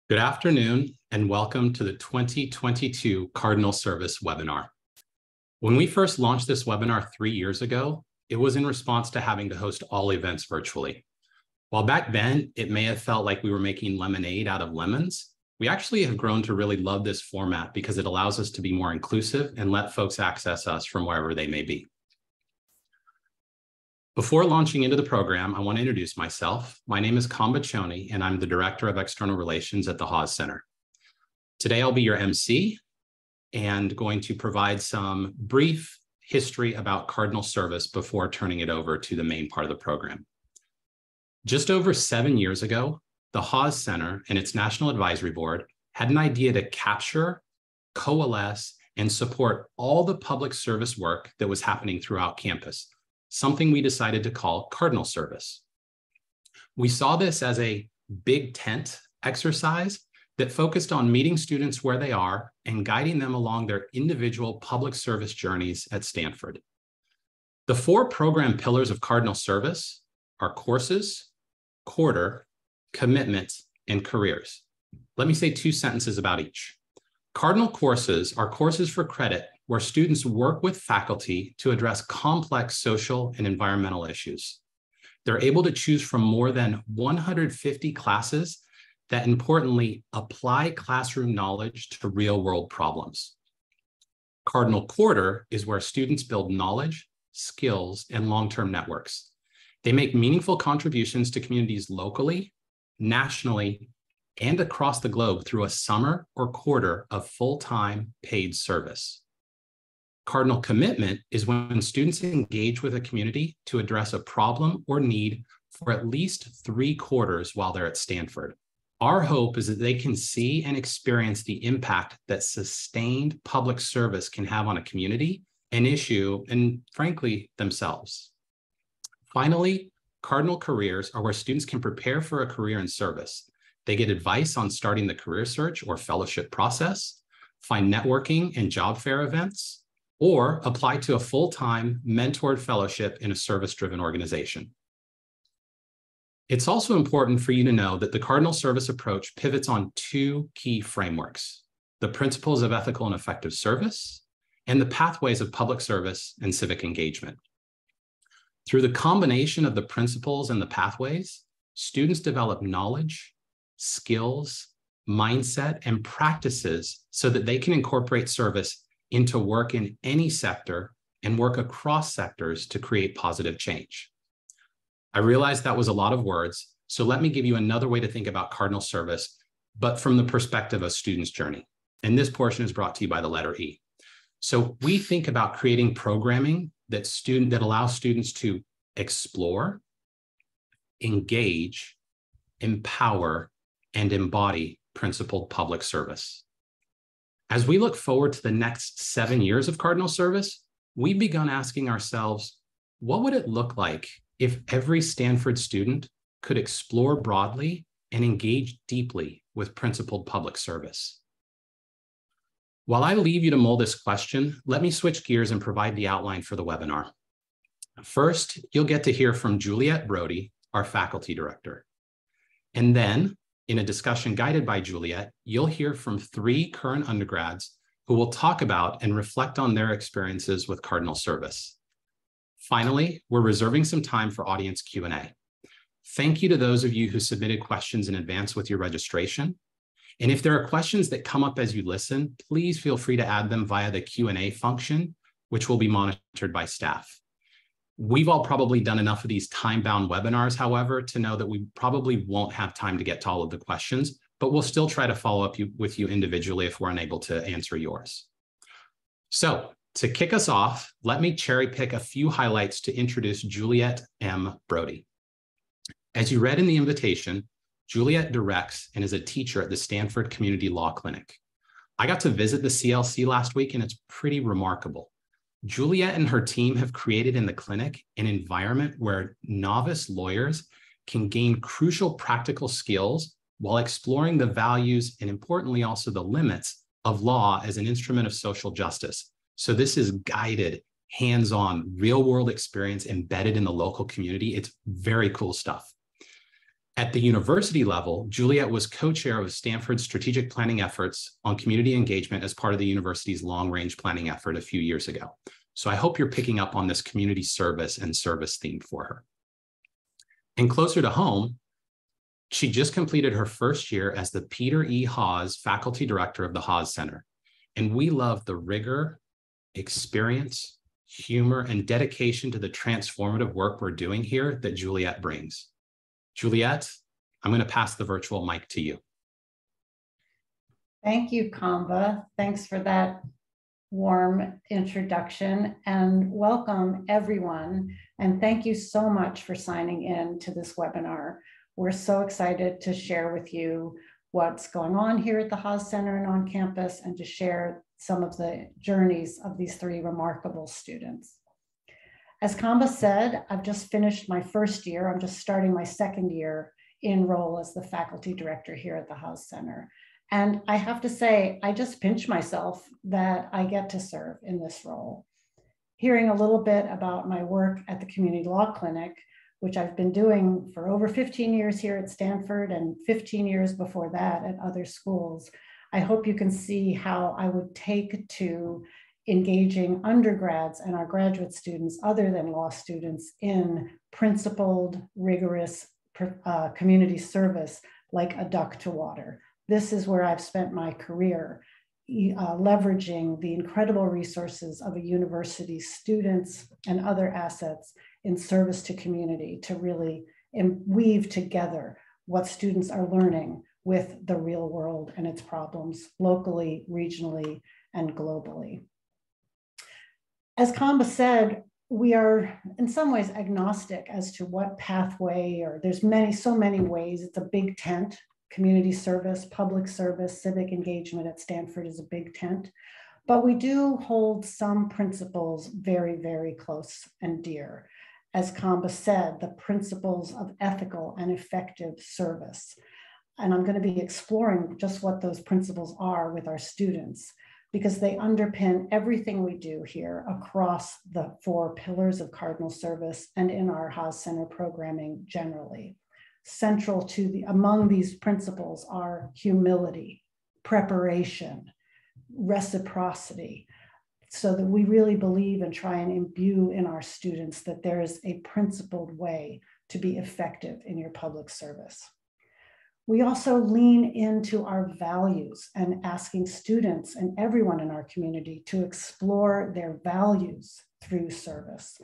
Good afternoon and welcome to the 2022 Cardinal Service webinar. When we first launched this webinar 3 years ago, it was in response to having to host all events virtually. While back then, it may have felt like we were making lemonade out of lemons, we actually have grown to really love this format because it allows us to be more inclusive and let folks access us from wherever they may be. Before launching into the program, I want to introduce myself. My name is Kamba Choni, and I'm the Director of External Relations at the Haas Center. Today, I'll be your MC and going to provide some brief history about Cardinal Service before turning it over to the main part of the program. Just over 7 years ago, the Haas Center and its National Advisory Board had an idea to capture, coalesce, and support all the public service work that was happening throughout campus, something we decided to call Cardinal Service. We saw this as a big tent exercise that focused on meeting students where they are and guiding them along their individual public service journeys at Stanford. The 4 program pillars of Cardinal Service are courses, quarter, commitment, and careers. Let me say 2 sentences about each. Cardinal courses are courses for credit where students work with faculty to address complex social and environmental issues. They're able to choose from more than 150 classes that importantly apply classroom knowledge to real-world problems. Cardinal Quarter is where students build knowledge, skills, and long-term networks. They make meaningful contributions to communities locally, nationally, and across the globe through a summer or quarter of full-time paid service. Cardinal Commitment is when students engage with a community to address a problem or need for at least 3 quarters while they're at Stanford. Our hope is that they can see and experience the impact that sustained public service can have on a community, an issue, and frankly, themselves. Finally, Cardinal Careers are where students can prepare for a career in service. They get advice on starting the career search or fellowship process, find networking and job fair events, or apply to a full-time mentored fellowship in a service-driven organization. It's also important for you to know that the Cardinal Service approach pivots on 2 key frameworks: the principles of ethical and effective service and the pathways of public service and civic engagement. Through the combination of the principles and the pathways, students develop knowledge, skills, mindset, and practices so that they can incorporate service into work in any sector and work across sectors to create positive change. I realize that was a lot of words, so let me give you another way to think about Cardinal Service, but from the perspective of students' journey. And this portion is brought to you by the letter E. So we think about creating programming that allows students to explore, engage, empower, and embody principled public service. As we look forward to the next 7 years of Cardinal Service, we've begun asking ourselves, what would it look like if every Stanford student could explore broadly and engage deeply with principled public service? While I leave you to mull this question, let me switch gears and provide the outline for the webinar. First, you'll get to hear from Juliet Brodie, our faculty director. And then, in a discussion guided by Juliet, you'll hear from 3 current undergrads who will talk about and reflect on their experiences with Cardinal Service. Finally, we're reserving some time for audience Q&A. Thank you to those of you who submitted questions in advance with your registration. And if there are questions that come up as you listen, please feel free to add them via the Q&A function, which will be monitored by staff. We've all probably done enough of these time-bound webinars, however, to know that we probably won't have time to get to all of the questions, but we'll still try to follow up with you individually if we're unable to answer yours. So to kick us off, let me cherry pick a few highlights to introduce Juliet M. Brodie. As you read in the invitation, Juliet directs and is a teacher at the Stanford Community Law Clinic. I got to visit the CLC last week, and it's pretty remarkable. Juliet and her team have created in the clinic an environment where novice lawyers can gain crucial practical skills while exploring the values and, importantly, also the limits of law as an instrument of social justice. So this is guided, hands-on, real-world experience embedded in the local community. It's very cool stuff. At the university level, Juliet was co-chair of Stanford's strategic planning efforts on community engagement as part of the university's long-range planning effort a few years ago. So I hope you're picking up on this community service and service theme for her. And closer to home, she just completed her first year as the Peter E. Haas Faculty Director of the Haas Center. And we love the rigor, experience, humor, and dedication to the transformative work we're doing here that Juliet brings. Juliet, I'm going to pass the virtual mic to you. Thank you, Kamba. Thanks for that warm introduction, and welcome everyone. And thank you so much for signing in to this webinar. We're so excited to share with you what's going on here at the Haas Center and on campus, and to share some of the journeys of these three remarkable students. As Kamba said, I've just finished my first year. I'm just starting my second year in role as the faculty director here at the Haas Center. And I have to say, I just pinch myself that I get to serve in this role. Hearing a little bit about my work at the Community Law Clinic, which I've been doing for over 15 years here at Stanford and 15 years before that at other schools, I hope you can see how I would take to engaging undergrads and our graduate students, other than law students, in principled, rigorous community service like a duck to water. This is where I've spent my career, leveraging the incredible resources of a university's students and other assets in service to community to really weave together what students are learning with the real world and its problems locally, regionally, and globally. As Kamba said, we are in some ways agnostic as to what pathway, or there's so many ways. It's a big tent. Community service, public service, civic engagement at Stanford is a big tent. But we do hold some principles very, very close and dear. As Kamba said, the principles of ethical and effective service. And I'm going to be exploring just what those principles are with our students, because they underpin everything we do here across the 4 pillars of Cardinal Service and in our Haas Center programming generally. Central to among these principles are humility, preparation, reciprocity, so that we really believe and try and imbue in our students that there is a principled way to be effective in your public service. We also lean into our values and asking students and everyone in our community to explore their values through service.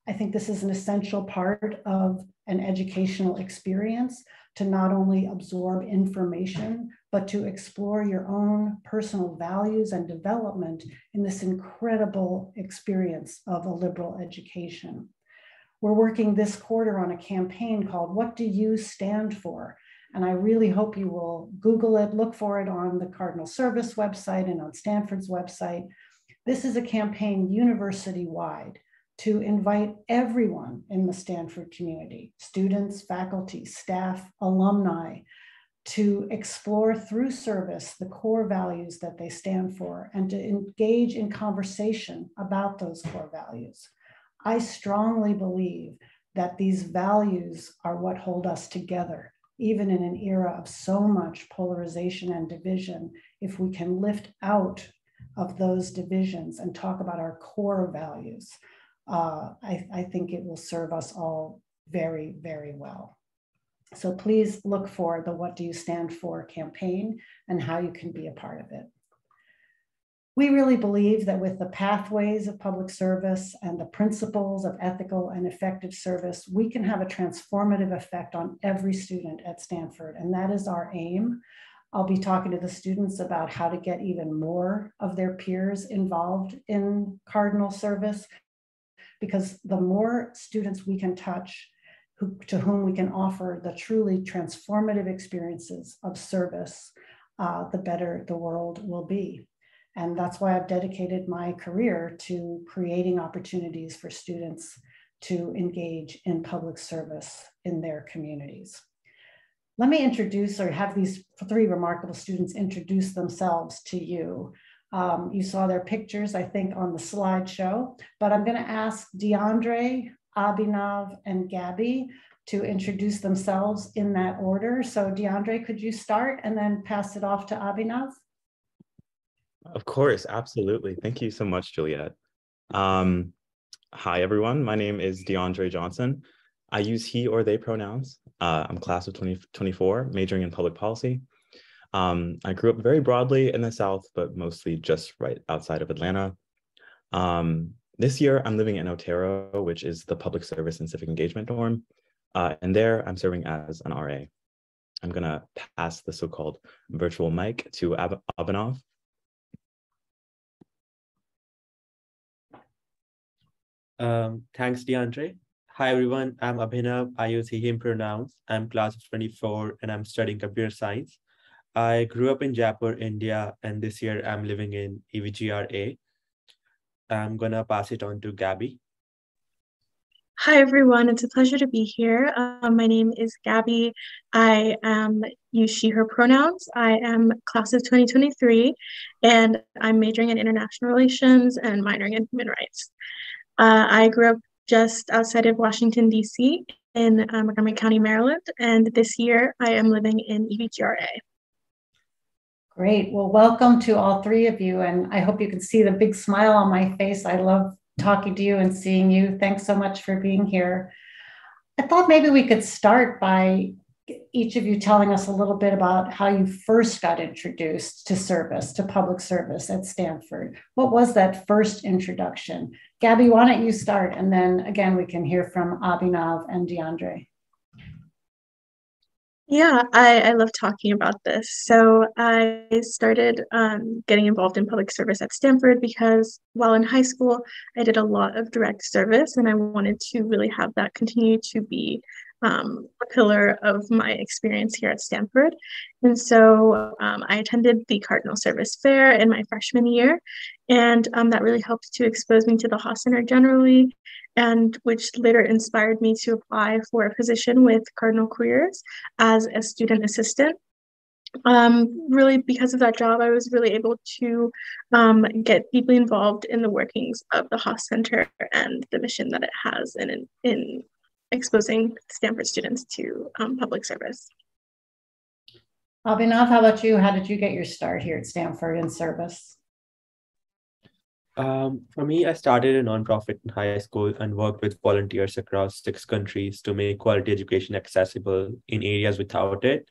I think this is an essential part of an educational experience, to not only absorb information, but to explore your own personal values and development in this incredible experience of a liberal education. We're working this quarter on a campaign called "What Do You Stand For?" And I really hope you will Google it, look for it on the Cardinal Service website and on Stanford's website. This is a campaign university-wide to invite everyone in the Stanford community, students, faculty, staff, alumni, to explore through service the core values that they stand for and to engage in conversation about those core values. I strongly believe that these values are what hold us together, even in an era of so much polarization and division. If we can lift out of those divisions and talk about our core values, I think it will serve us all very, very well. So please look for the "What Do You Stand For" campaign and how you can be a part of it. We really believe that with the pathways of public service and the principles of ethical and effective service, we can have a transformative effect on every student at Stanford, and that is our aim. I'll be talking to the students about how to get even more of their peers involved in Cardinal Service, because the more students we can touch, to whom we can offer the truly transformative experiences of service, the better the world will be. And that's why I've dedicated my career to creating opportunities for students to engage in public service in their communities. Let me introduce, or have these 3 remarkable students introduce themselves to you. You saw their pictures, I think, on the slideshow, but I'm going to ask DeAndre, Abhinav, and Gabby to introduce themselves in that order. So DeAndre, could you start and then pass it off to Abhinav? Of course, absolutely. Thank you so much, Juliet. Hi, everyone. My name is DeAndre Johnson. I use he or they pronouns. I'm class of 2024, majoring in public policy. I grew up very broadly in the South, but mostly just right outside of Atlanta. This year, I'm living in Otero, which is the public service and civic engagement dorm. And there, I'm serving as an RA. I'm going to pass the so-called virtual mic to Abhinav. Thanks, DeAndre. Hi, everyone. I'm Abhinav. I use he, him pronouns. I'm class of 24, and I'm studying computer science. I grew up in Jaipur, India, and this year I'm living in EVGRA. I'm going to pass it on to Gabby. Hi, everyone. It's a pleasure to be here. My name is Gabby. I use she, her pronouns. I am class of 2023, and I'm majoring in international relations and minoring in human rights. I grew up just outside of Washington, D.C. in Montgomery County, Maryland, and this year I am living in EVGRA. Great. Well, welcome to all three of you, and I hope you can see the big smile on my face. I love talking to you and seeing you. Thanks so much for being here. I thought maybe we could start by each of you telling us a little bit about how you first got introduced to service, to public service at Stanford. What was that first introduction? Gabby, why don't you start? And then again, we can hear from Abhinav and DeAndre. Yeah, I love talking about this. So I started getting involved in public service at Stanford because while in high school, I did a lot of direct service, and I wanted to really have that continue to be a pillar of my experience here at Stanford. And so I attended the Cardinal Service Fair in my freshman year, and that really helped to expose me to the Haas Center generally, and which later inspired me to apply for a position with Cardinal Careers as a student assistant. Really, because of that job, I was really able to get deeply involved in the workings of the Haas Center and the mission that it has in exposing Stanford students to public service. Abhinav, how about you? How did you get your start here at Stanford in service? For me, I started a nonprofit in high school and worked with volunteers across 6 countries to make quality education accessible in areas without it.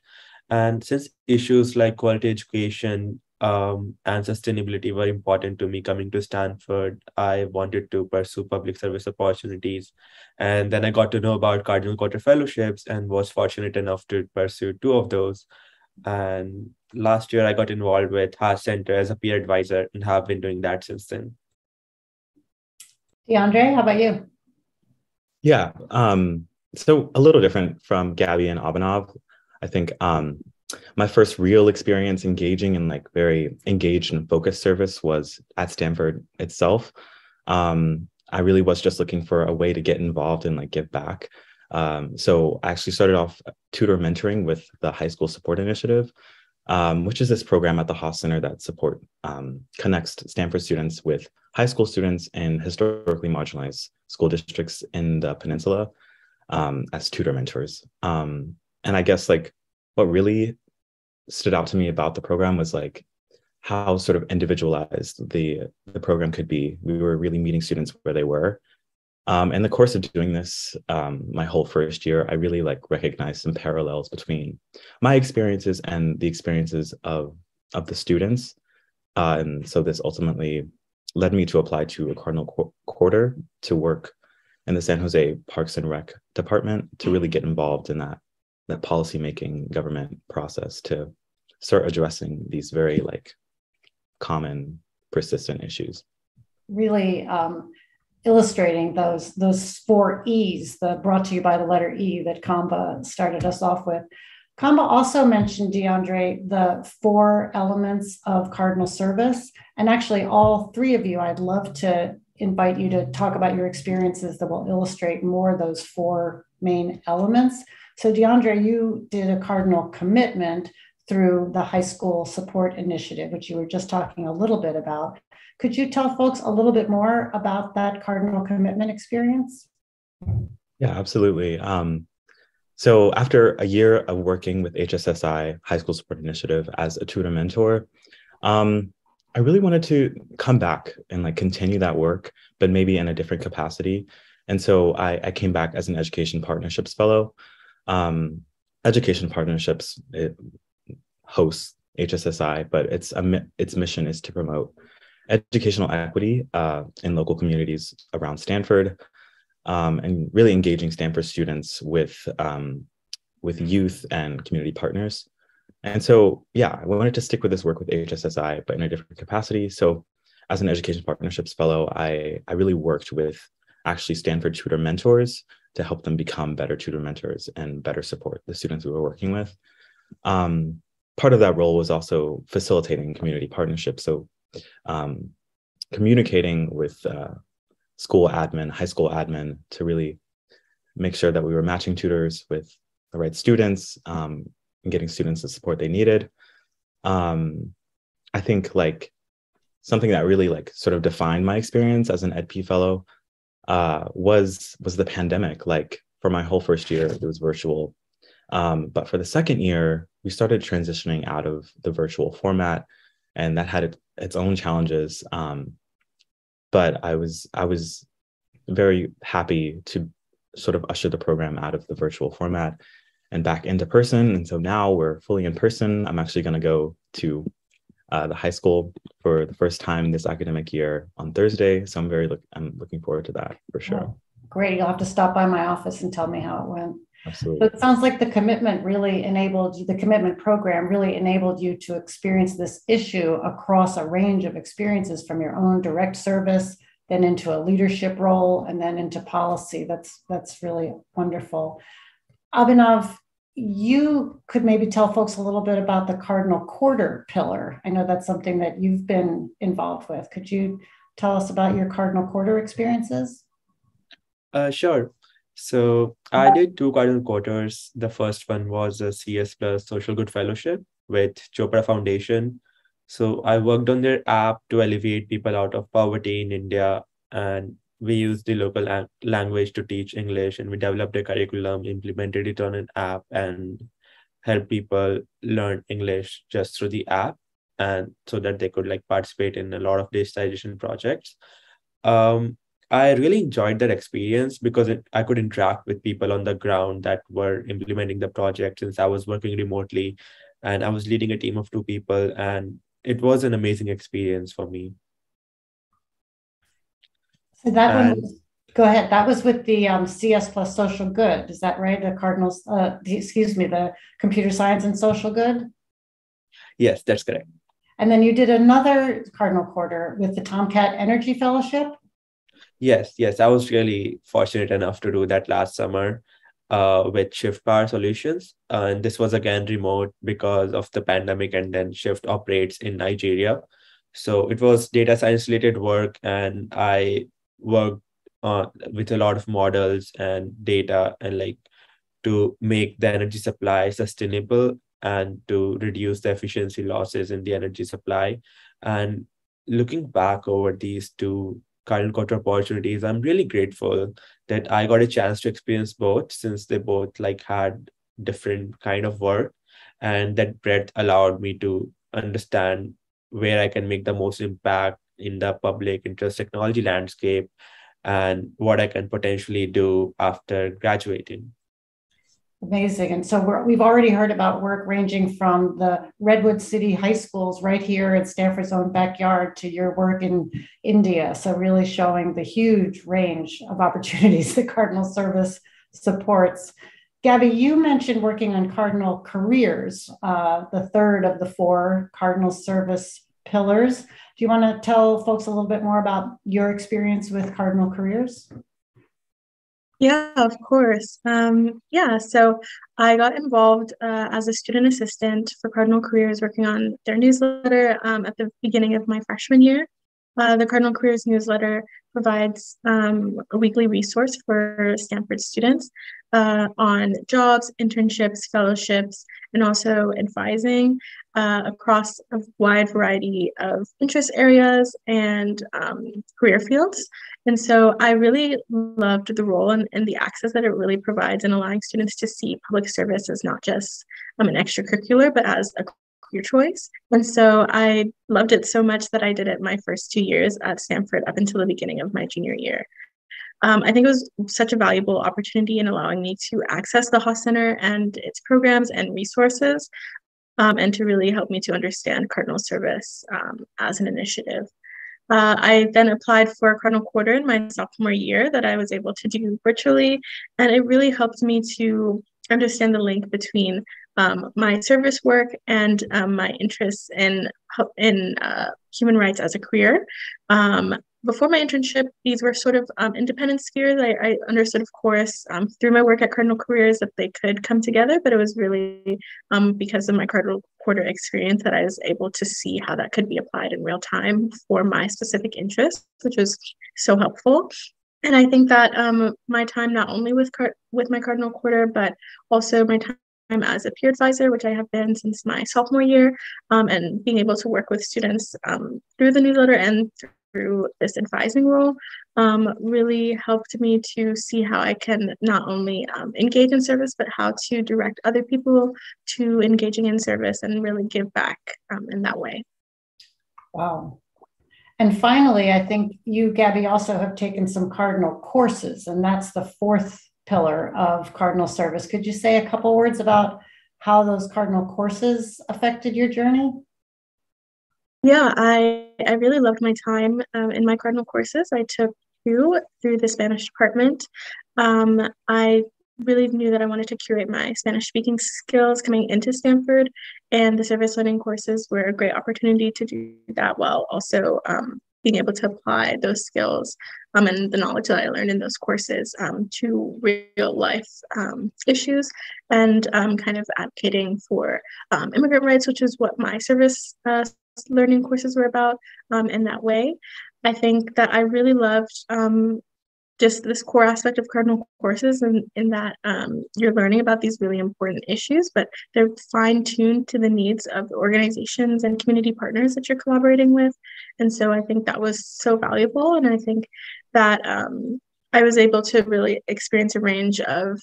And since issues like quality education and sustainability were important to me coming to Stanford, I wanted to pursue public service opportunities. And then I got to know about Cardinal Quarter Fellowships and was fortunate enough to pursue 2 of those. And last year, I got involved with Haas Center as a peer advisor and have been doing that since then. DeAndre, how about you? Yeah, so a little different from Gabby and Abhinav. I think my first real experience engaging in like very engaged and focused service was at Stanford itself. I really was just looking for a way to get involved and like give back. So I actually started off tutor mentoring with the High School Support Initiative, which is this program at the Haas Center that connects Stanford students with high school students in historically marginalized school districts in the peninsula as tutor mentors. And I guess like what really stood out to me about the program was like how sort of individualized the program could be. We were really meeting students where they were. In the course of doing this, my whole first year, I really like recognized some parallels between my experiences and the experiences of the students. And so this ultimately led me to apply to a Cardinal Quarter to work in the San Jose Parks and Rec department to really get involved in that policymaking government process to start addressing these very like common persistent issues. Really illustrating those 4 E's, brought to you by the letter E that Kamba started us off with. Kamba also mentioned, DeAndre, the 4 elements of Cardinal Service. And actually, all 3 of you, I'd love to invite you to talk about your experiences that will illustrate more of those 4 main elements. So DeAndre, you did a Cardinal commitment through the High School Support Initiative, which you were just talking a little bit about. Could you tell folks a little bit more about that Cardinal commitment experience? Yeah, absolutely. So after a year of working with HSSI, High School Support Initiative, as a tutor mentor, I really wanted to come back and like continue that work, but maybe in a different capacity. And so I came back as an Education Partnerships Fellow. Education Partnerships, it hosts HSSI, but its mission is to promote educational equity in local communities around Stanford, and really engaging Stanford students with youth and community partners. And so, yeah, I wanted to stick with this work with HSSI, but in a different capacity. So as an Education Partnerships Fellow, I really worked with actually Stanford tutor mentors to help them become better tutor mentors and better support the students we were working with. Part of that role was also facilitating community partnerships. So communicating with school admin, high school admin, to really make sure that we were matching tutors with the right students, and getting students the support they needed. I think like something that really like sort of defined my experience as an EdP fellow was the pandemic. Like for my whole first year, it was virtual. But for the second year, we started transitioning out of the virtual format, and that had its own challenges. But I was very happy to sort of usher the program out of the virtual format and back into person. And so now we're fully in person. I'm actually going to go to the high school for the first time this academic year on Thursday. So I'm looking forward to that for sure. Oh, great. You'll have to stop by my office and tell me how it went. Absolutely. So it sounds like the commitment program really enabled you to experience this issue across a range of experiences, from your own direct service, then into a leadership role, and then into policy. That's really wonderful. Abhinav, you could maybe tell folks a little bit about the Cardinal Quarter pillar. I know that's something that you've been involved with. Could you tell us about your Cardinal Quarter experiences? Sure. So I did 2 Cardinal Quarters. The first one was a CS Plus Social Good Fellowship with Chopra Foundation. So I worked on their app to alleviate people out of poverty in India, and we used the local language to teach English, and we developed a curriculum, implemented it on an app, and helped people learn English just through the app, and so that they could like participate in a lot of digitization projects. I really enjoyed that experience because I could interact with people on the ground that were implementing the project, since I was working remotely and I was leading a team of 2 people, and it was an amazing experience for me. So that one was, go ahead. That was with the CS Plus Social Good. Is that right? The Cardinals, the Computer Science and Social Good? Yes, that's correct. And then you did another Cardinal Quarter with the Tomcat Energy Fellowship? Yes. I was really fortunate enough to do that last summer with Shift Power Solutions. And this was again remote because of the pandemic, and then Shift operates in Nigeria. So it was data science related work, and I worked with a lot of models and data, and like to make the energy supply sustainable and to reduce the efficiency losses in the energy supply. And looking back over these 2 Cardinal Quarter opportunities, I'm really grateful that I got a chance to experience both, since they both like had different kind of work, and that breadth allowed me to understand where I can make the most impact in the public interest technology landscape, and what I can potentially do after graduating. Amazing. And so we've already heard about work ranging from the Redwood City high schools right here in Stanford's own backyard to your work in India. So really showing the huge range of opportunities that Cardinal Service supports. Gabby, you mentioned working on Cardinal Careers, the third of the 4 Cardinal Service pillars. Do you want to tell folks a little bit more about your experience with Cardinal Careers? Yeah, of course. So I got involved as a student assistant for Cardinal Careers, working on their newsletter at the beginning of my freshman year. The Cardinal Careers newsletter provides a weekly resource for Stanford students on jobs, internships, fellowships, and also advising across a wide variety of interest areas and career fields. And so I really loved the role and the access that it really provides in allowing students to see public service as not just an extracurricular, but as a your choice. And so I loved it so much that I did it my first 2 years at Stanford up until the beginning of my junior year. I think it was such a valuable opportunity in allowing me to access the Haas Center and its programs and resources, and to really help me to understand Cardinal Service as an initiative. I then applied for a Cardinal Quarter in my sophomore year that I was able to do virtually, and it really helped me to understand the link between my service work and my interests in human rights as a career. Before my internship, these were sort of independent spheres. I understood, of course, through my work at Cardinal Careers that they could come together, but it was really because of my Cardinal Quarter experience that I was able to see how that could be applied in real time for my specific interests, which was so helpful. And I think that my time not only with my Cardinal Quarter, but also my time as a peer advisor, which I have been since my sophomore year, and being able to work with students through the newsletter and through this advising role really helped me to see how I can not only engage in service, but how to direct other people to engaging in service and really give back in that way. Wow. And finally, I think you, Gabby, also have taken some Cardinal courses, and that's the fourth pillar of Cardinal Service. Could you say a couple words about how those Cardinal courses affected your journey? Yeah, I really loved my time in my Cardinal courses. I took two through the Spanish department. I really knew that I wanted to curate my Spanish speaking skills coming into Stanford, and the service learning courses were a great opportunity to do that while also being able to apply those skills and the knowledge that I learned in those courses to real life issues and kind of advocating for immigrant rights, which is what my service learning courses were about in that way. I think that I really loved just this core aspect of Cardinal courses and in that you're learning about these really important issues, but they're fine-tuned to the needs of the organizations and community partners that you're collaborating with. And so I think that was so valuable. And I think that I was able to really experience a range of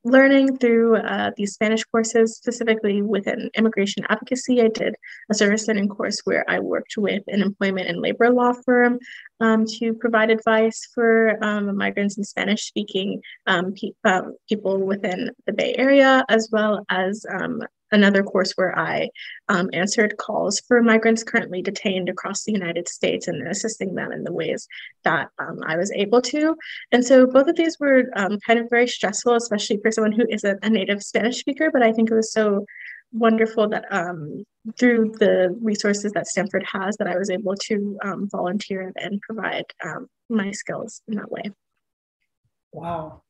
learning through these Spanish courses, specifically within immigration advocacy. I did a service learning course where I worked with an employment and labor law firm to provide advice for migrants and Spanish-speaking people within the Bay Area, as well as another course where I answered calls for migrants currently detained across the United States and assisting them in the ways that I was able to. And so both of these were kind of very stressful, especially for someone who isn't a native Spanish speaker, but I think it was so wonderful that through the resources that Stanford has that I was able to volunteer and provide my skills in that way. Wow.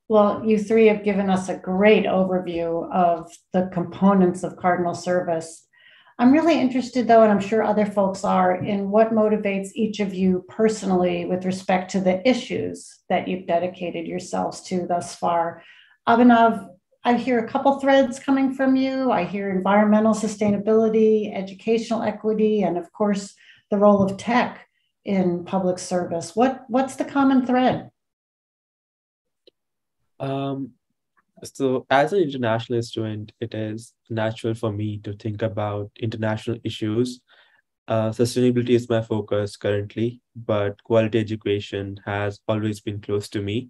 Well, you three have given us a great overview of the components of Cardinal Service. I'm really interested, though, and I'm sure other folks are, in what motivates each of you personally with respect to the issues that you've dedicated yourselves to thus far. Abhinav, I hear a couple threads coming from you. I hear environmental sustainability, educational equity, and of course, the role of tech in public service. What's the common thread? So as an international student, it is natural for me to think about international issues. Sustainability is my focus currently, but quality education has always been close to me.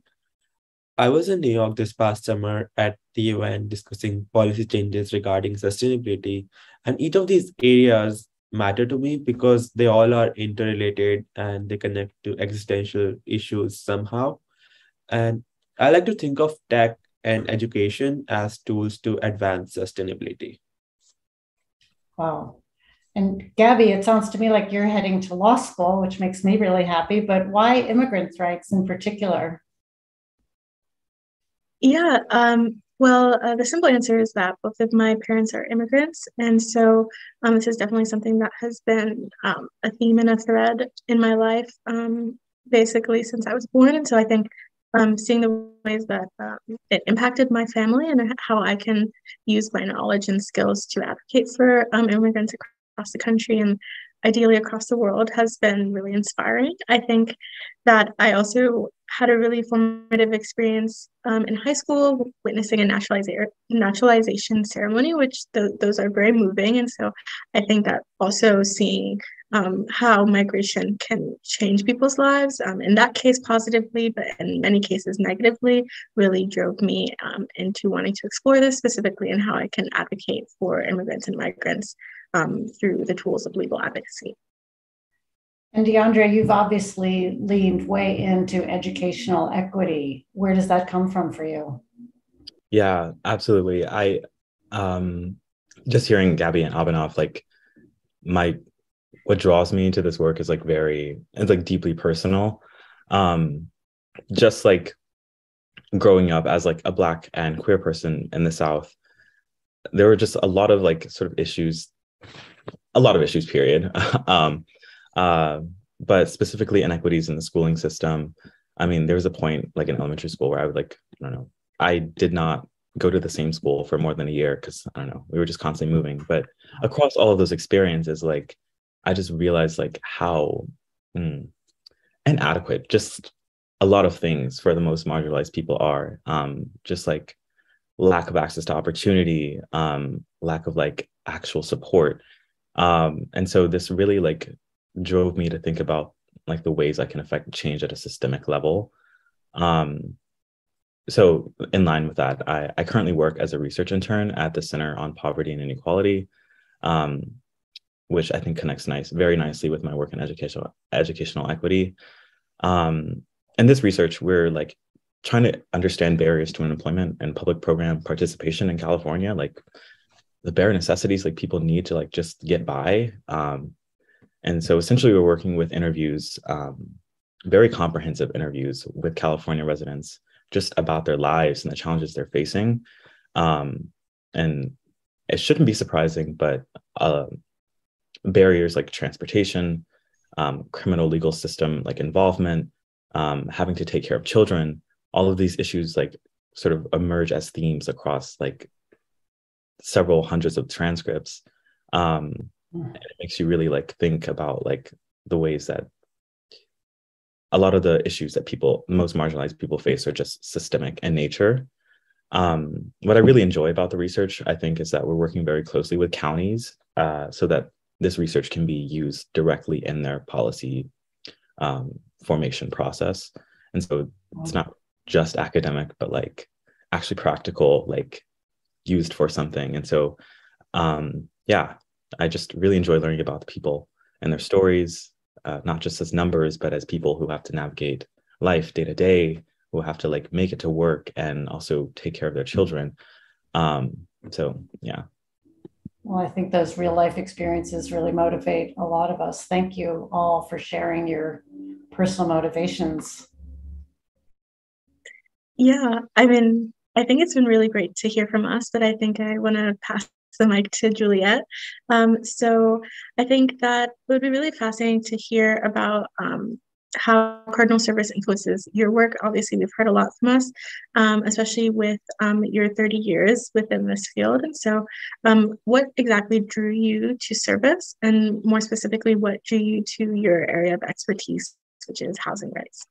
I was in New York this past summer at the UN discussing policy changes regarding sustainability, and each of these areas matter to me because they all are interrelated and they connect to existential issues somehow. And I like to think of tech and education as tools to advance sustainability. Wow. And Gabby, it sounds to me like you're heading to law school, which makes me really happy, but why immigrants' rights in particular? Yeah, Well, the simple answer is that both of my parents are immigrants. And so this is definitely something that has been a theme and a thread in my life, basically since I was born. And so I think seeing the ways that it impacted my family and how I can use my knowledge and skills to advocate for immigrants across the country and ideally across the world has been really inspiring. I think that I also had a really formative experience in high school witnessing a naturalization ceremony, which those are very moving. And so I think that also seeing how migration can change people's lives, in that case positively, but in many cases negatively, really drove me into wanting to explore this specifically and how I can advocate for immigrants and migrants through the tools of legal advocacy. And DeAndre, you've obviously leaned way into educational equity. Where does that come from for you? Yeah, absolutely. I just hearing Gabby and Abhinav, like what draws me to this work is it's like deeply personal. Just like growing up as like a Black and queer person in the South, there were just a lot of issues, period. But specifically inequities in the schooling system. I mean, there was a point like in elementary school where I would I did not go to the same school for more than a year because we were just constantly moving. But across all of those experiences, I just realized how inadequate just a lot of things for the most marginalized people are. Just lack of access to opportunity, lack of actual support. And so this really drove me to think about the ways I can affect change at a systemic level. So in line with that, I currently work as a research intern at the Center on Poverty and Inequality, which I think connects very nicely with my work in educational equity. In this research, we're trying to understand barriers to employment and public program participation in California, the bare necessities people need to just get by. And so essentially we're working with interviews, very comprehensive interviews with California residents just about their lives and the challenges they're facing. And it shouldn't be surprising, but barriers like transportation, criminal legal system involvement, having to take care of children, all of these issues sort of emerge as themes across several hundreds of transcripts. And it makes you really think about the ways that a lot of the issues that most marginalized people face are just systemic in nature. What I really enjoy about the research, I think, is that we're working very closely with counties so that this research can be used directly in their policy formation process. And so it's not just academic, but actually practical, used for something. And so, I just really enjoy learning about the people and their stories, not just as numbers, but as people who have to navigate life day to day, who have to make it to work and also take care of their children. Well, I think those real life experiences really motivate a lot of us. Thank you all for sharing your personal motivations. Yeah, I mean, I think it's been really great to hear from us, but I think I want to pass the mic to Juliet. So I think that it would be really fascinating to hear about how Cardinal Service influences your work. Obviously, we've heard a lot from us, especially with your 30 years within this field. And so what exactly drew you to service? And more specifically, what drew you to your area of expertise, which is housing rights?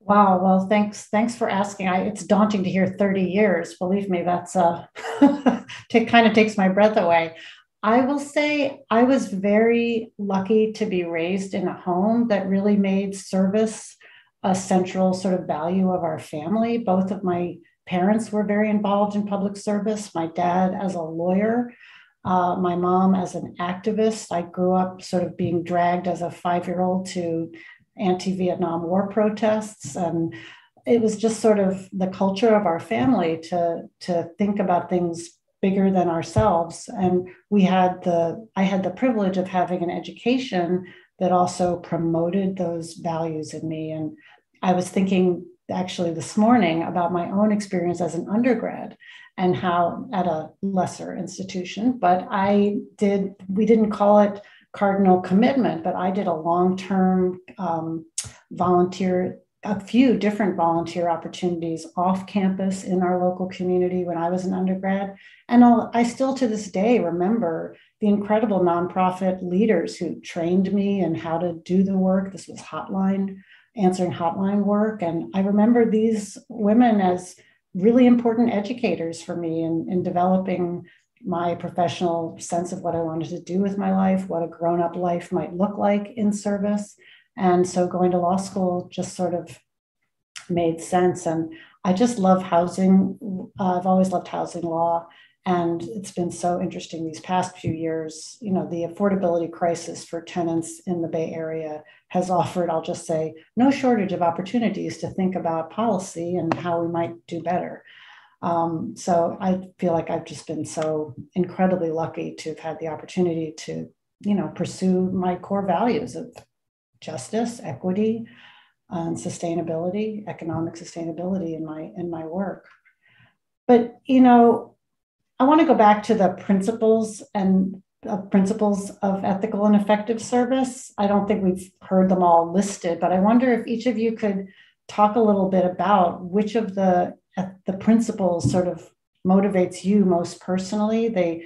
Wow. Well, thanks for asking. It's daunting to hear 30 years. Believe me, that's kind of takes my breath away. I will say I was very lucky to be raised in a home that really made service a central sort of value of our family. Both of my parents were very involved in public service. My dad as a lawyer, my mom as an activist. I grew up sort of being dragged as a 5-year-old to anti-Vietnam War protests. And it was just sort of the culture of our family to think about things bigger than ourselves. And I had the privilege of having an education that also promoted those values in me. And I was thinking actually this morning about my own experience as an undergrad and how at a lesser institution, but we didn't call it Cardinal commitment, but I did a long-term volunteer, a few different volunteer opportunities off campus in our local community when I was an undergrad. And I still to this day remember the incredible nonprofit leaders who trained me in how to do the work. This was answering hotline work. And I remember these women as really important educators for me in developing my professional sense of what I wanted to do with my life, what a grown-up life might look like in service. And so going to law school just sort of made sense. And I just love housing. I've always loved housing law. And it's been so interesting these past few years. You know, the affordability crisis for tenants in the Bay Area has offered, I'll just say, no shortage of opportunities to think about policy and how we might do better. So I feel like I've just been so incredibly lucky to have had the opportunity to, pursue my core values of justice, equity, and sustainability, economic sustainability in my work. But, I want to go back to the principles of ethical and effective service. I don't think we've heard them all listed, but I wonder if each of you could talk a little bit about which of the principles sort of motivates you most personally.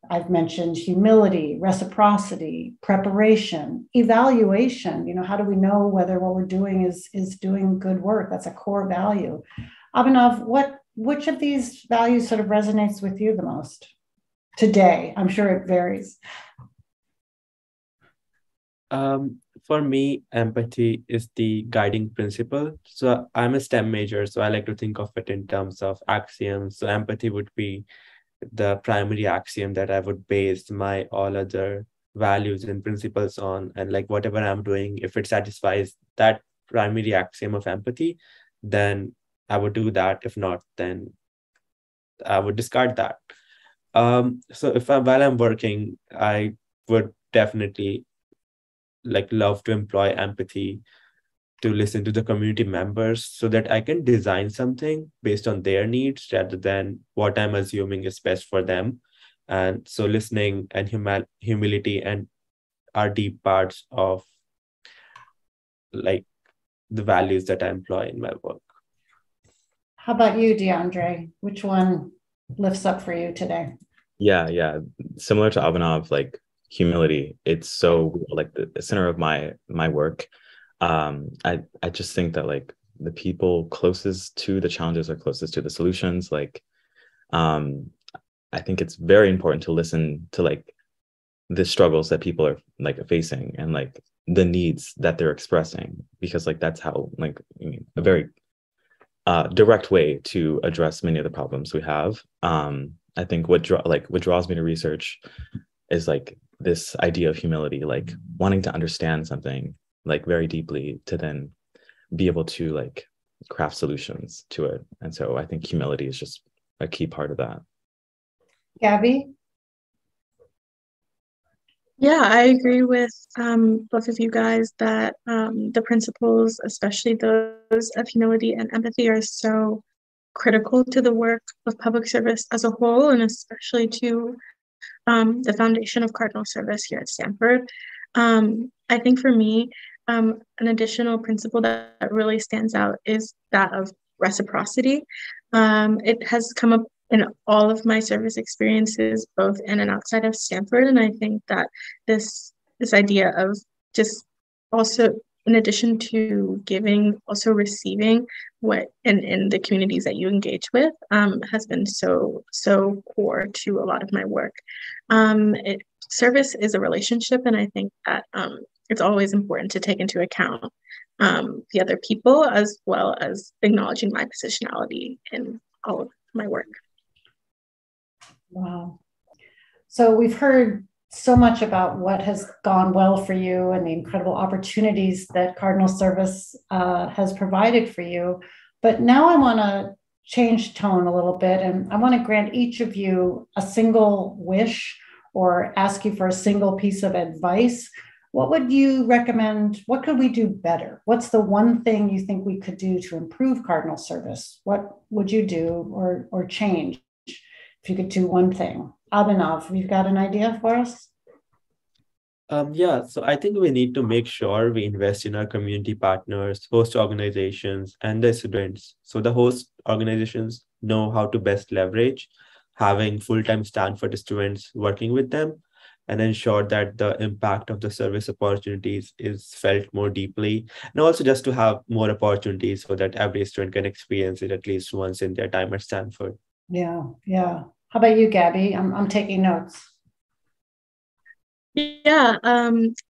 I've mentioned humility, reciprocity, preparation, evaluation. How do we know whether what we're doing is doing good work? That's a core value. Abhinav, which of these values sort of resonates with you the most today? I'm sure it varies. For me, empathy is the guiding principle. So I'm a STEM major, so I like to think of it in terms of axioms. So empathy would be the primary axiom that I would base my all other values and principles on. And like whatever I'm doing, if it satisfies that primary axiom of empathy, then I would do that. If not, then I would discard that. So while I'm working, I would definitely love to employ empathy to listen to the community members so that I can design something based on their needs rather than what I'm assuming is best for them. And so listening and humility and are deep parts of the values that I employ in my work. How about you, DeAndre? Which one lifts up for you today? Yeah. Similar to Abhinav, humility. It's so the center of my work. I just think that the people closest to the challenges are closest to the solutions. I think it's very important to listen to the struggles that people are facing and the needs that they're expressing, because that's how a very direct way to address many of the problems we have. I think what draws me to research is this idea of humility, wanting to understand something very deeply to then be able to craft solutions to it. And so I think humility is just a key part of that. Gabby? Yeah, I agree with both of you guys that the principles, especially those of humility and empathy, are so critical to the work of public service as a whole, and especially to the foundation of Cardinal Service here at Stanford. I think for me, an additional principle that really stands out is that of reciprocity. It has come up in all of my service experiences, both in and outside of Stanford. And I think that this idea of just also, in addition to giving, also receiving what in the communities that you engage with has been so core to a lot of my work. Service is a relationship, and I think that it's always important to take into account the other people, as well as acknowledging my positionality in all of my work. Wow. So we've heard so much about what has gone well for you and the incredible opportunities that Cardinal Service has provided for you. But now I want to change tone a little bit, and I want to grant each of you a single wish or ask you for a single piece of advice What would you recommend? What could we do better? What's the one thing you think we could do to improve Cardinal Service? What would you do or change if you could do one thing? Abhinav, have you got an idea for us? Yeah, so I think we need to make sure we invest in our community partners, host organizations, and the students. So the host organizations know how to best leverage having full-time Stanford students working with them and ensure that the impact of the service opportunities is felt more deeply. And also just to have more opportunities so that every student can experience it at least once in their time at Stanford. Yeah. How about you, Gabby? I'm taking notes. Yeah,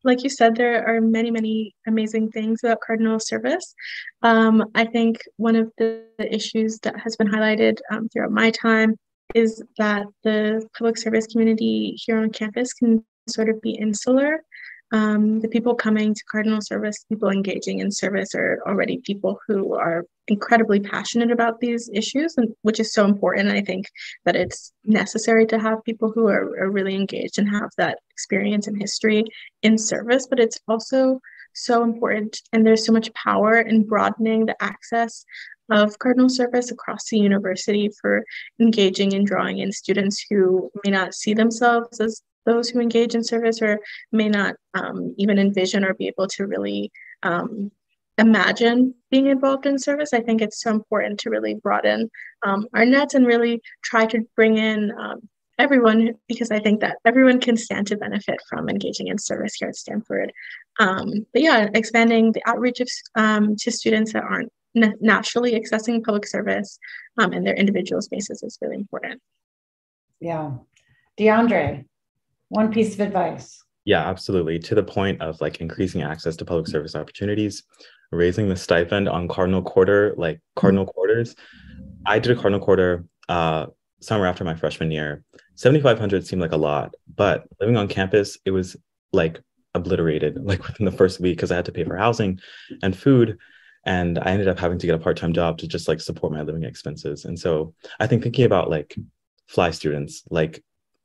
like you said, there are many, many amazing things about Cardinal Service. I think one of the issues that has been highlighted throughout my time is that the public service community here on campus can sort of be insular. The people coming to Cardinal Service, people engaging in service are already people who are incredibly passionate about these issues, and which is so important. I think that it's necessary to have people who are really engaged and have that experience and history in service, but it's also so important. And there's so much power in broadening the access of Cardinal Service across the university for engaging and drawing in students who may not see themselves as those who engage in service or may not even envision or be able to really imagine being involved in service. I think it's so important to really broaden our nets and really try to bring in everyone, because I think that everyone can stand to benefit from engaging in service here at Stanford. But yeah, expanding the outreach of, to students that aren't naturally accessing public service in their individual spaces is really important. Yeah. DeAndre, one piece of advice. Yeah, absolutely. To the point of like increasing access to public service opportunities, raising the stipend on Cardinal Quarter, like Cardinal Quarters. I did a Cardinal Quarter summer after my freshman year. 7,500 seemed like a lot, but living on campus, it was like obliterated like within the first week because I had to pay for housing and food. And I ended up having to get a part-time job to just like support my living expenses. And so I think thinking about like fly students, like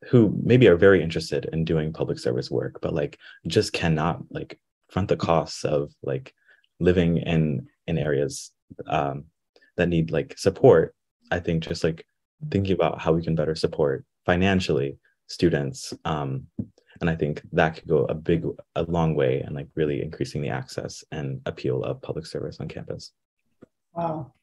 who maybe are very interested in doing public service work, but like just cannot like front the costs of like living in areas that need like support. I think just like thinking about how we can better support financially students. And I think that could go a long way in like really increasing the access and appeal of public service on campus. Wow.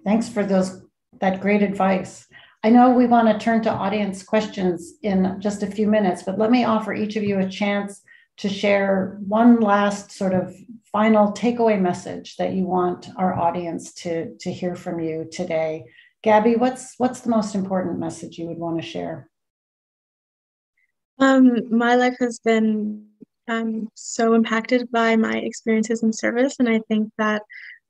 Thanks for that great advice. I know we want to turn to audience questions in just a few minutes, but let me offer each of you a chance to share one last sort of final takeaway message that you want our audience to hear from you today. Gabby, what's the most important message you would want to share? My life has been so impacted by my experiences in service, and I think that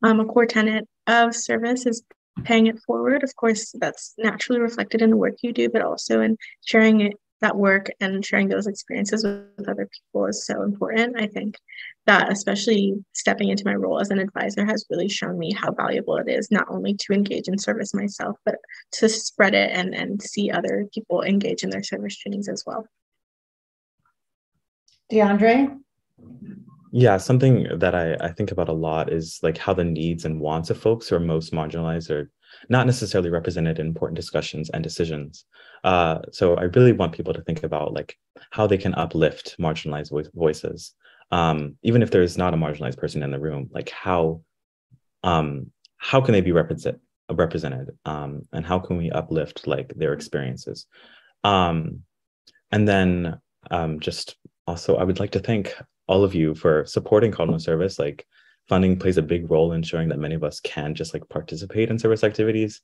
a core tenet of service is paying it forward. Of course, that's naturally reflected in the work you do, but also in sharing that work and sharing those experiences with other people is so important. I think that especially stepping into my role as an advisor has really shown me how valuable it is not only to engage in service myself, but to spread it and see other people engage in their service trainings as well. DeAndre? Yeah, something that I think about a lot is like how the needs and wants of folks who are most marginalized are not necessarily represented in important discussions and decisions. So I really want people to think about like how they can uplift marginalized voices. Even if there is not a marginalized person in the room, like how can they be represented? And how can we uplift like their experiences? And then just also, I would like to thank all of you for supporting Cardinal Service. Like funding plays a big role in ensuring that many of us can just like participate in service activities.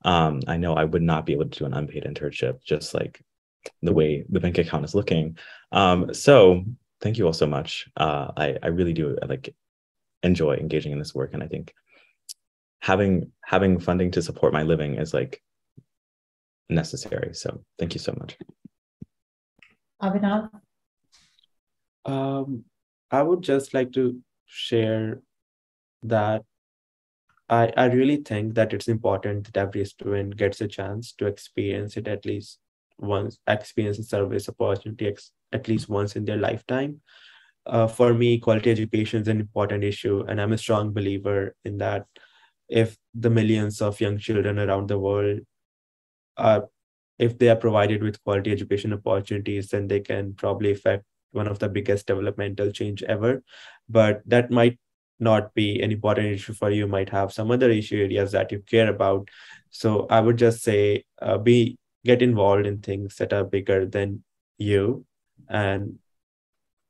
I know I would not be able to do an unpaid internship, just like the way the bank account is looking. So thank you all so much. I really do like enjoy engaging in this work. And I think having funding to support my living is like necessary. So thank you so much. Abhinav? I would just like to share that I really think that it's important that every student gets a chance to experience it at least once, experience a service opportunity at least once in their lifetime. for me, quality education is an important issue, and I'm a strong believer in that. If the millions of young children around the world are, if they are provided with quality education opportunities, then they can probably affect one of the biggest developmental change ever. But that might not be an important issue for you, might have some other issue areas that you care about. So I would just say, get involved in things that are bigger than you. And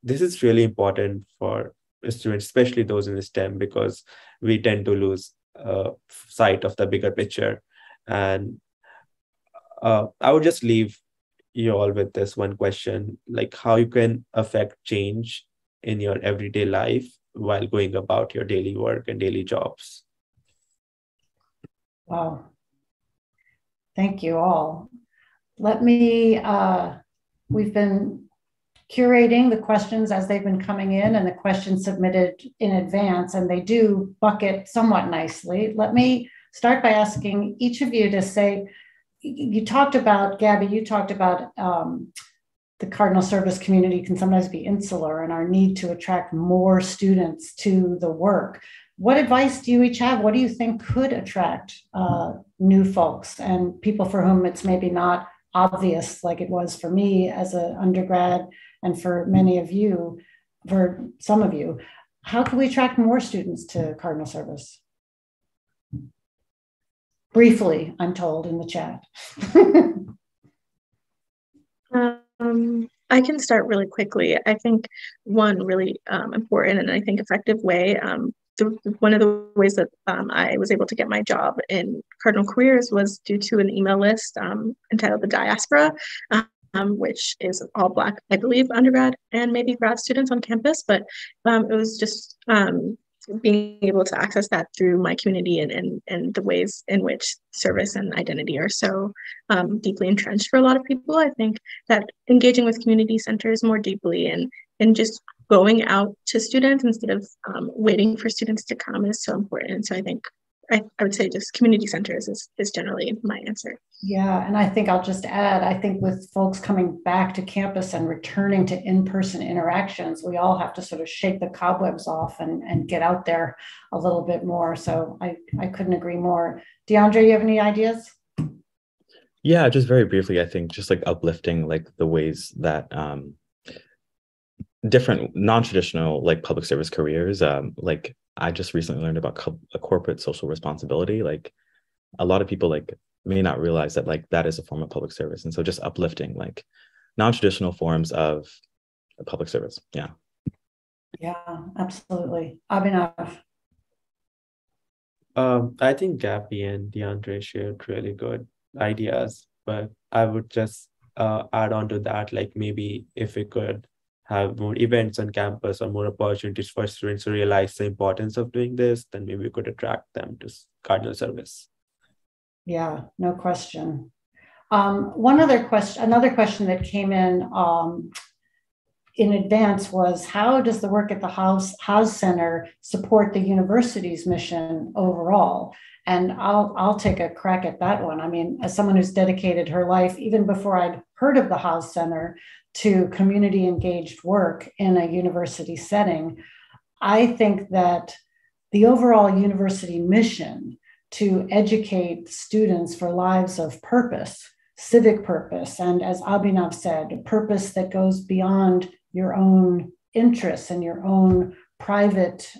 this is really important for students, especially those in STEM, because we tend to lose sight of the bigger picture. And I would just leave you all with this one question, like how you can affect change in your everyday life while going about your daily work and daily jobs. Wow. Thank you all. Let me, we've been curating the questions as they've been coming in and the questions submitted in advance, and they do bucket somewhat nicely. Let me start by asking each of you to say, you talked about, Gabby, you talked about the Cardinal Service community can sometimes be insular and our need to attract more students to the work. What advice do you each have? What do you think could attract new folks and people for whom it's maybe not obvious like it was for me as an undergrad and for many of you, for some of you? How can we attract more students to Cardinal Service? Briefly, I'm told in the chat. I can start really quickly. I think one really important and I think effective way, one of the ways that I was able to get my job in Cardinal Careers was due to an email list entitled The Diaspora, which is all Black, I believe, undergrad and maybe grad students on campus. But it was just being able to access that through my community and the ways in which service and identity are so deeply entrenched for a lot of people. I think that engaging with community centers more deeply and just going out to students instead of waiting for students to come is so important. So I think I would say just community centers is generally my answer. Yeah, and I think I'll just add, I think with folks coming back to campus and returning to in-person interactions, we all have to sort of shake the cobwebs off and get out there a little bit more. So I couldn't agree more. DeAndre, you have any ideas? Yeah, just very briefly, I think just like uplifting like the ways that different non-traditional like public service careers, like I just recently learned about a corporate social responsibility. Like a lot of people like may not realize that like that is a form of public service. And so just uplifting like non-traditional forms of public service. Yeah. Yeah, absolutely. Abhinav. I think Gabby and DeAndre shared really good ideas, but I would just add on to that, like maybe if we could have more events on campus or more opportunities for students to realize the importance of doing this, then maybe we could attract them to Cardinal Service. Yeah, no question. Another question that came in advance was, how does the work at the Haas Center support the university's mission overall? And I'll take a crack at that one. I mean, as someone who's dedicated her life, even before I'd heard of the Haas Center, to community engaged work in a university setting, I think that the overall university mission to educate students for lives of purpose, civic purpose, and as Abhinav said, a purpose that goes beyond your own interests and your own private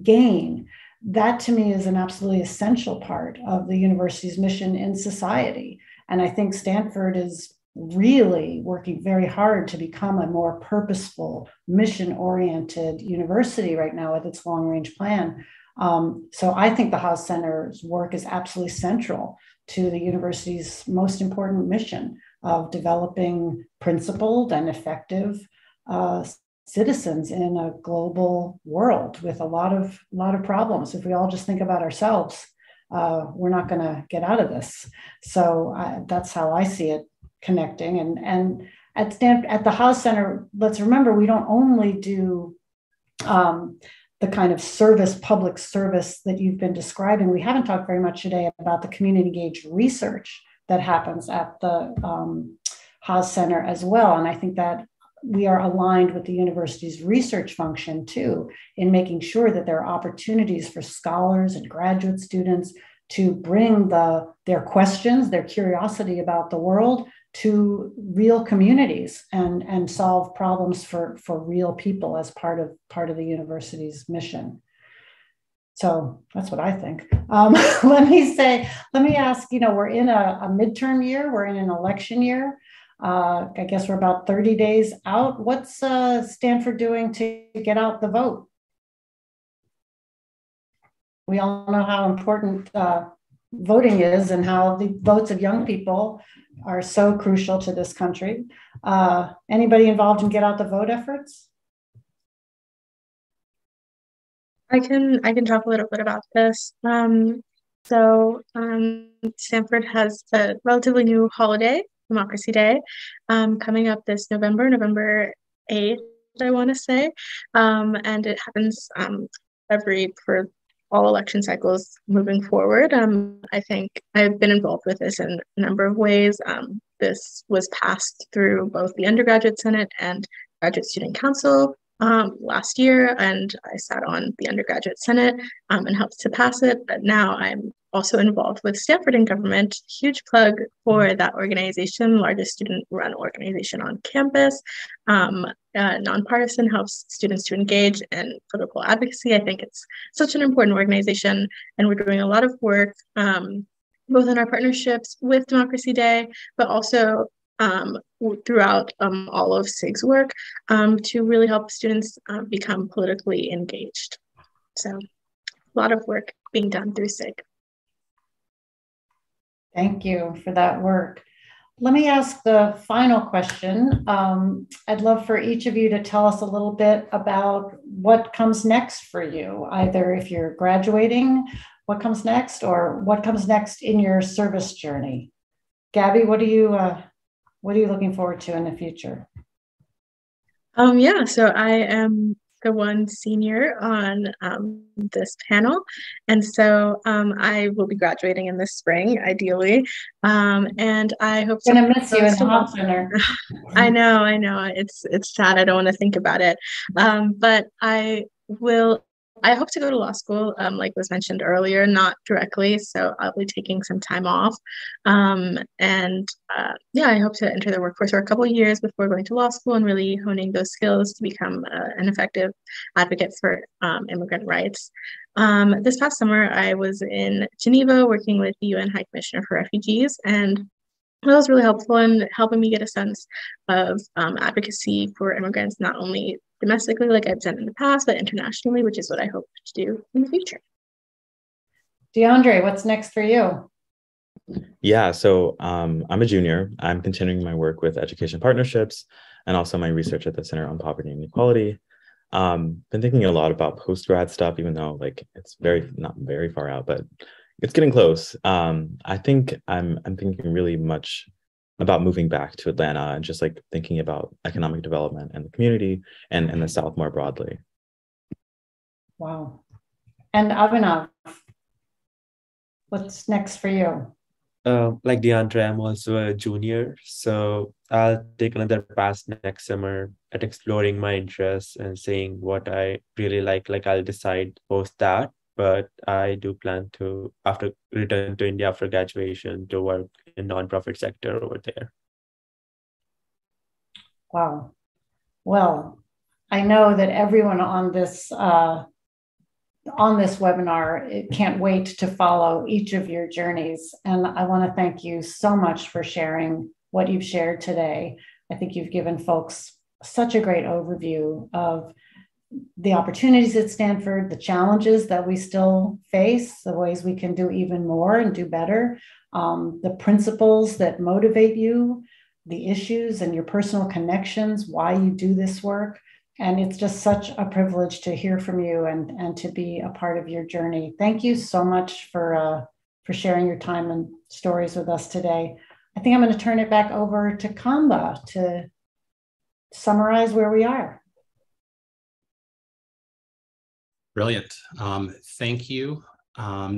gain, that to me is an absolutely essential part of the university's mission in society. And I think Stanford is really working very hard to become a more purposeful, mission-oriented university right now with its long-range plan. So I think the Haas Center's work is absolutely central to the university's most important mission of developing principled and effective citizens in a global world with a lot of problems. If we all just think about ourselves, we're not going to get out of this. So that's how I see it connecting. And at the Haas Center, let's remember, we don't only do the kind of public service that you've been describing. We haven't talked very much today about the community engaged research that happens at the Haas Center as well. And I think that we are aligned with the university's research function too, in making sure that there are opportunities for scholars and graduate students to bring their questions, their curiosity about the world to real communities and solve problems for real people as part of the university's mission. So that's what I think. Let me ask, we're in a midterm year, we're in an election year. I guess we're about 30 days out. What's Stanford doing to get out the vote? We all know how important voting is and how the votes of young people are so crucial to this country. Anybody involved in get out the vote efforts? I can talk a little bit about this. Stanford has a relatively new holiday, Democracy Day, coming up this November 8th, I want to say. And it happens for all election cycles moving forward. I think I've been involved with this in a number of ways. This was passed through both the Undergraduate Senate and Graduate Student Council last year, and I sat on the Undergraduate Senate and helped to pass it. But now I'm also involved with Stanford in Government. Huge plug for that organization, largest student-run organization on campus. Nonpartisan, helps students to engage in political advocacy. I think it's such an important organization, and we're doing a lot of work both in our partnerships with Democracy Day, but also throughout all of SIG's work to really help students become politically engaged. So a lot of work being done through SIG. Thank you for that work. Let me ask the final question. I'd love for each of you to tell us a little bit about what comes next for you, either if you're graduating, what comes next, or what comes next in your service journey. Gabby, what are you looking forward to in the future? So I am the one senior on this panel. And so I will be graduating in the spring, ideally. And I hope I'm going to miss you in the Haas Center. I know. It's sad. I don't want to think about it. But I hope to go to law school, like was mentioned earlier, not directly. So I'll be taking some time off. I hope to enter the workforce for a couple of years before going to law school and really honing those skills to become an effective advocate for immigrant rights. This past summer, I was in Geneva working with the UN High Commissioner for Refugees, and that was really helpful in helping me get a sense of advocacy for immigrants, not only domestically, like I've done in the past, but internationally, which is what I hope to do in the future. DeAndre, what's next for you? Yeah, so I'm a junior. I'm continuing my work with education partnerships and also my research at the Center on Poverty and Equality. Been thinking a lot about post-grad stuff, even though it's not very far out, but it's getting close. I think I'm thinking really much about moving back to Atlanta and just thinking about economic development and the community and the South more broadly. Wow. And Abhinav, what's next for you? Like DeAndre, I'm also a junior, so I'll take another pass next summer at exploring my interests and seeing what I really like. I'll decide post that. But I do plan to, after return to India after graduation, to work in nonprofit sector over there. Wow. Well, I know that everyone on this webinar can't wait to follow each of your journeys. And I want to thank you so much for sharing what you've shared today. I think you've given folks such a great overview of the opportunities at Stanford, the challenges that we still face, the ways we can do even more and do better, the principles that motivate you, the issues and your personal connections, why you do this work. And it's just such a privilege to hear from you and to be a part of your journey. Thank you so much for sharing your time and stories with us today. I think I'm going to turn it back over to Kamba to summarize where we are. Brilliant. Thank you,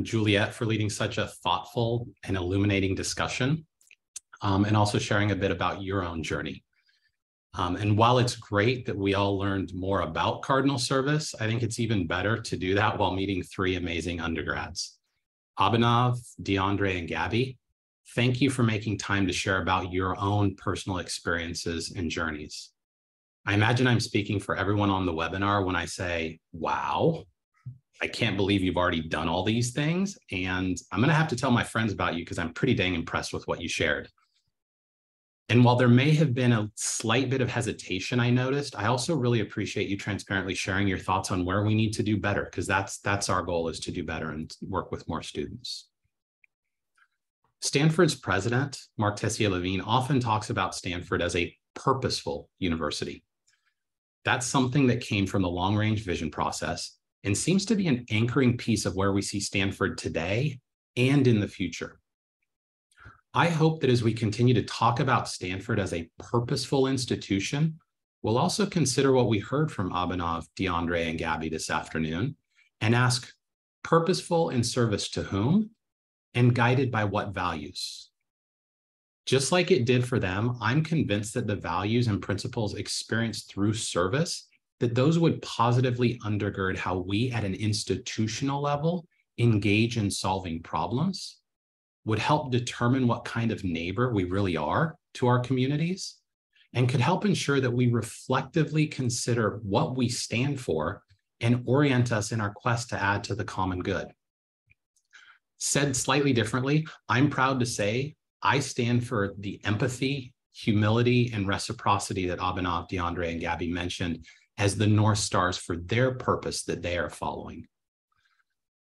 Juliet, for leading such a thoughtful and illuminating discussion, and also sharing a bit about your own journey. And while it's great that we all learned more about Cardinal Service, I think it's even better to do that while meeting 3 amazing undergrads. Abhinav, DeAndre, and Gabby, thank you for making time to share about your own personal experiences and journeys. I imagine I'm speaking for everyone on the webinar when I say, wow, I can't believe you've already done all these things. And I'm going to have to tell my friends about you because I'm pretty dang impressed with what you shared. And while there may have been a slight bit of hesitation I noticed, I also really appreciate you transparently sharing your thoughts on where we need to do better, because that's our goal, is to do better and work with more students. Stanford's president, Mark Tessier-Levine, often talks about Stanford as a purposeful university. That's something that came from the long-range vision process and seems to be an anchoring piece of where we see Stanford today and in the future. I hope that as we continue to talk about Stanford as a purposeful institution, we'll also consider what we heard from Abhinav, DeAndre, and Gabby this afternoon and ask, purposeful in service to whom and guided by what values? Just like it did for them, I'm convinced that the values and principles experienced through service, that those would positively undergird how we at an institutional level engage in solving problems, would help determine what kind of neighbor we really are to our communities, and could help ensure that we reflectively consider what we stand for and orient us in our quest to add to the common good. Said slightly differently, I'm proud to say I stand for the empathy, humility, and reciprocity that Abhinav, DeAndre, and Gabby mentioned as the North Stars for their purpose that they are following.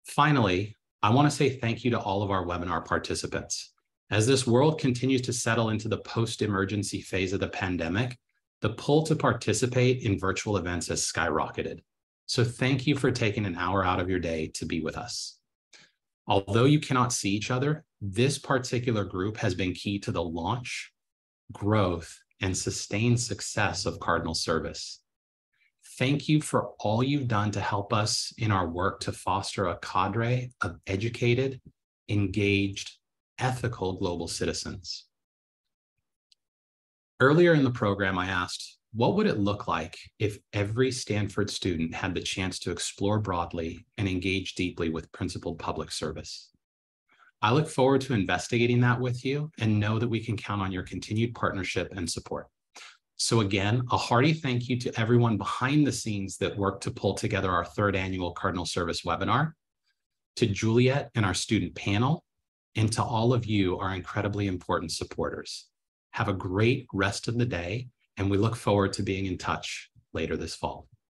Finally, I want to say thank you to all of our webinar participants. As this world continues to settle into the post-emergency phase of the pandemic, the pull to participate in virtual events has skyrocketed. So thank you for taking an hour out of your day to be with us. Although you cannot see each other, this particular group has been key to the launch, growth, and sustained success of Cardinal Service. Thank you for all you've done to help us in our work to foster a cadre of educated, engaged, ethical global citizens. Earlier in the program, I asked, what would it look like if every Stanford student had the chance to explore broadly and engage deeply with principled public service? I look forward to investigating that with you and know that we can count on your continued partnership and support. So again, a hearty thank you to everyone behind the scenes that worked to pull together our 3rd annual Cardinal Service webinar, to Juliet and our student panel, and to all of you, our incredibly important supporters. Have a great rest of the day, and we look forward to being in touch later this fall.